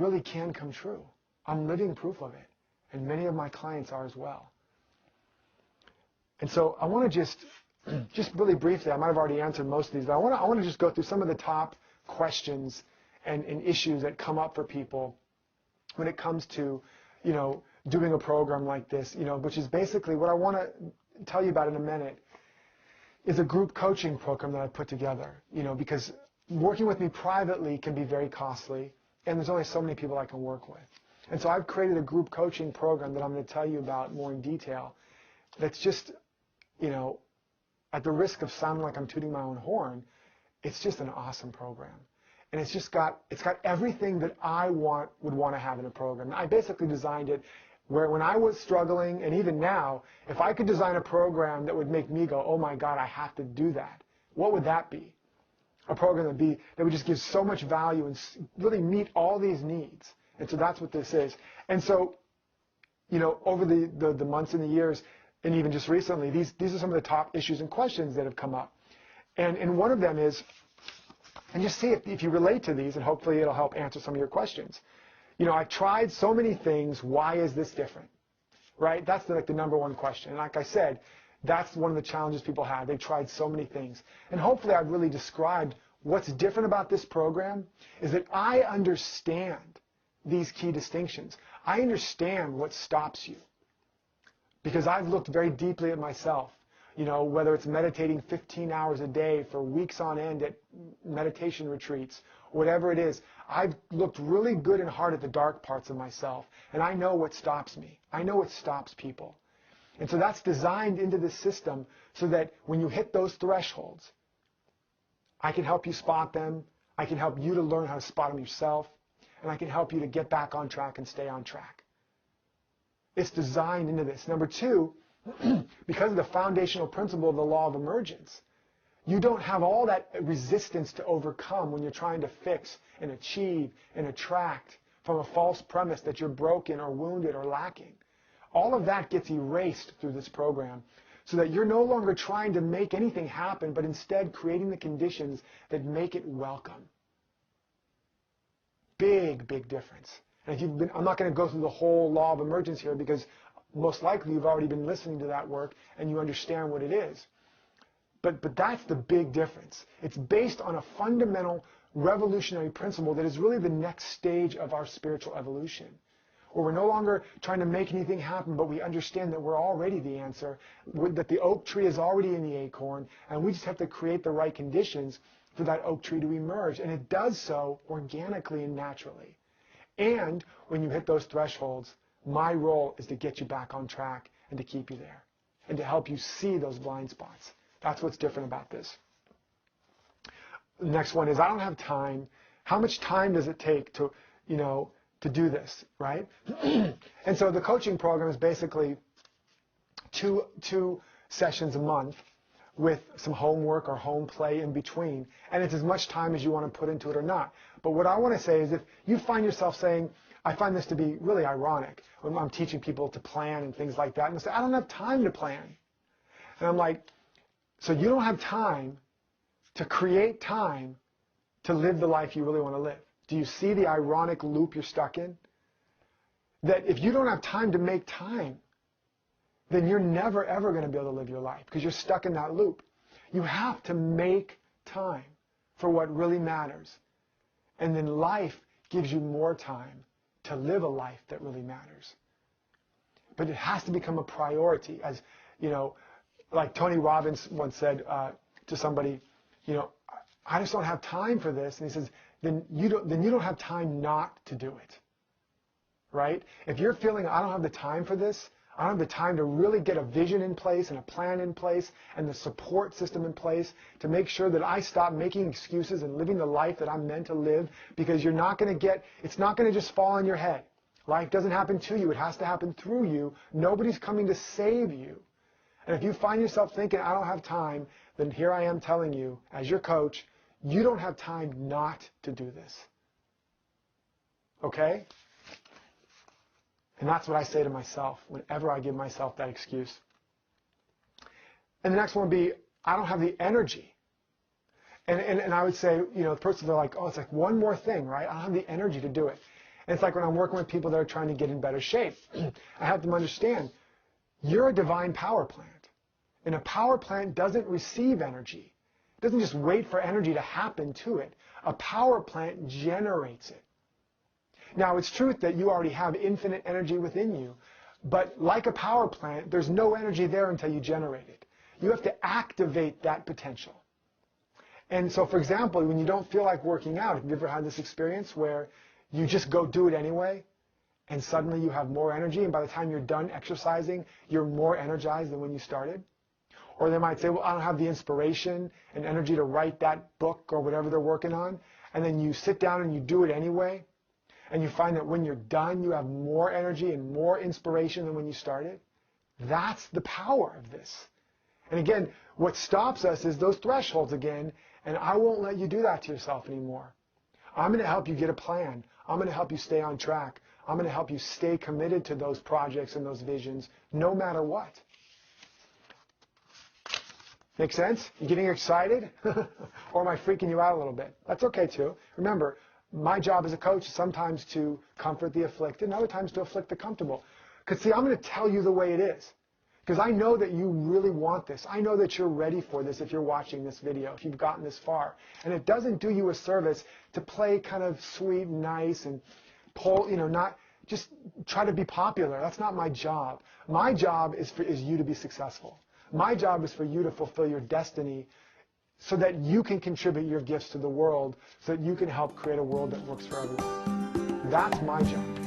really can come true. I'm living proof of it. And many of my clients are as well. And so I want to just really briefly, I might have already answered most of these, but I want to just go through some of the top questions and issues that come up for people when it comes to, doing a program like this, which is basically what I want to tell you about in a minute is a group coaching program that I put together, because working with me privately can be very costly, and there's only so many people I can work with. And so I've created a group coaching program that I'm going to tell you about more in detail that's just, at the risk of sounding like I'm tooting my own horn, it's just an awesome program. And it's got everything that I would want to have in a program. I basically designed it where when I was struggling, and even now, if I could design a program that would make me go, oh my God, I have to do that, what would that be? A program that would just give so much value and really meet all these needs. And so that's what this is. And so, over the months and the years, and even just recently, these are some of the top issues and questions that have come up. And one of them is, and just see if you relate to these, and hopefully it'll help answer some of your questions. I've tried so many things. Why is this different? Right? That's the number one question. And like I said, that's one of the challenges people have. They've tried so many things. And hopefully I've really described what's different about this program is that I understand these key distinctions. I understand what stops you because I've looked very deeply at myself. Whether it's meditating 15 hours a day for weeks on end at meditation retreats, whatever it is, I've looked really good and hard at the dark parts of myself, and I know what stops me. I know what stops people. And so that's designed into this system so that when you hit those thresholds, I can help you spot them, I can help you to learn how to spot them yourself, and I can help you to get back on track and stay on track. It's designed into this. Number two, because of the foundational principle of the law of emergence, you don't have all that resistance to overcome when you're trying to fix and achieve and attract from a false premise that you're broken or wounded or lacking. All of that gets erased through this program so that you're no longer trying to make anything happen, but instead creating the conditions that make it welcome. Big, big difference. And if I'm not going to go through the whole law of emergence here because most likely you've already been listening to that work and you understand what it is. But that's the big difference. It's based on a fundamental revolutionary principle that is really the next stage of our spiritual evolution, where we're no longer trying to make anything happen, but we understand that we're already the answer, that the oak tree is already in the acorn, and we just have to create the right conditions for that oak tree to emerge. And it does so organically and naturally. And when you hit those thresholds, my role is to get you back on track and to keep you there and to help you see those blind spots. That's what's different about this. The next one is I don't have time. How much time does it take to do this, right? And so the coaching program is basically two sessions a month with some homework or home play in between. And it's as much time as you want to put into it or not. But what I want to say is if you find yourself saying, I find this to be really ironic when I'm teaching people to plan and things like that. And they say, I don't have time to plan. And I'm like, so you don't have time to create time to live the life you really want to live. Do you see the ironic loop you're stuck in? That if you don't have time to make time, then you're never, ever going to be able to live your life because you're stuck in that loop. You have to make time for what really matters. And then life gives you more time to live a life that really matters. But it has to become a priority. As like Tony Robbins once said to somebody, I just don't have time for this. And he says, then you don't have time not to do it. Right? If you're feeling I don't have the time for this, I don't have the time to really get a vision in place and a plan in place and the support system in place to make sure that I stop making excuses and living the life that I'm meant to live, because it's not going to just fall on your head. Life doesn't happen to you. It has to happen through you. Nobody's coming to save you. And if you find yourself thinking, I don't have time, then here I am telling you, as your coach, you don't have time not to do this. Okay? And that's what I say to myself whenever I give myself that excuse. And the next one would be, I don't have the energy. And I would say, the person's like, oh, it's like one more thing, right? I don't have the energy to do it. And it's like when I'm working with people that are trying to get in better shape, I have them understand, you're a divine power plant. And a power plant doesn't receive energy. It doesn't just wait for energy to happen to it. A power plant generates it. Now, it's true that you already have infinite energy within you, but like a power plant, there's no energy there until you generate it. You have to activate that potential. And so, for example, when you don't feel like working out, have you ever had this experience where you just go do it anyway, and suddenly you have more energy, and by the time you're done exercising, you're more energized than when you started? Or they might say, well, I don't have the inspiration and energy to write that book or whatever they're working on, and then you sit down and you do it anyway, and you find that when you're done, you have more energy and more inspiration than when you started. That's the power of this. And again, what stops us is those thresholds again, and I won't let you do that to yourself anymore. I'm going to help you get a plan. I'm going to help you stay on track. I'm going to help you stay committed to those projects and those visions no matter what. Make sense? You getting excited? Or am I freaking you out a little bit? That's okay too. Remember, my job as a coach is sometimes to comfort the afflicted and other times to afflict the comfortable. Because see, I'm going to tell you the way it is. Because I know that you really want this. I know that you're ready for this if you're watching this video, if you've gotten this far. And it doesn't do you a service to play kind of sweet and nice and pull, not just try to be popular. That's not my job. My job is you to be successful. My job is for you to fulfill your destiny so that you can contribute your gifts to the world, so that you can help create a world that works for everyone. That's my job.